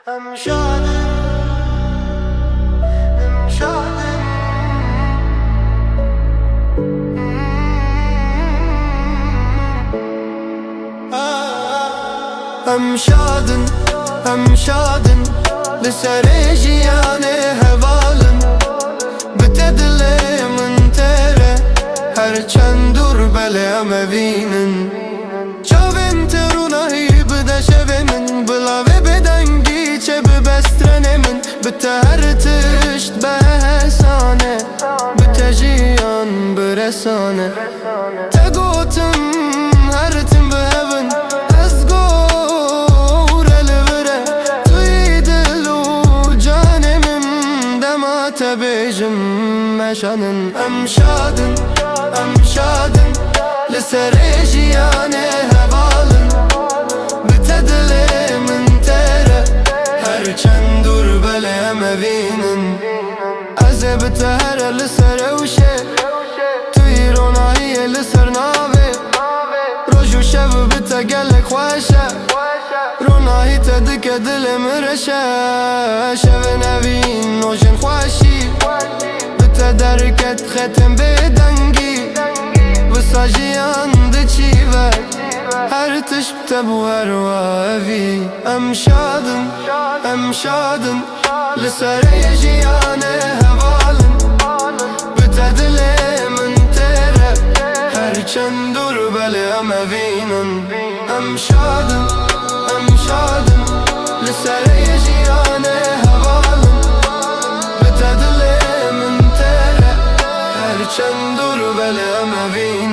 شادن شادن شادن لسر جیانه هوالن بتدلی من تره هرچند دور بله مبینن چاوین ترونهی بده شوه من بلاوه بدنگی چه ببسترنه من بته هر تشت به حسانه بته جیان برسانه تگوتم هرتم بهون از گوره لبره توی دل و جان من دمات بیجم مشانن شادن لسر جیانه هوالن بتدلی من تره هرچند دور بله مبینن از بتهره لسر وشه توی رونایی لسر ناوه روش و شب بتگلک خوشه رونایی تدک دل مرشه شب نوین نوشن خوشی بتدرکت ختم بدنگی بساجیان ده چیوه هر تش بتبو هر وافی شادن لسر جیانه هوالن بتدلی من تره هرچند دور بله مبینن شادن لسر جیانه هوالن بتدلی من تره هرچند دور بله مبینن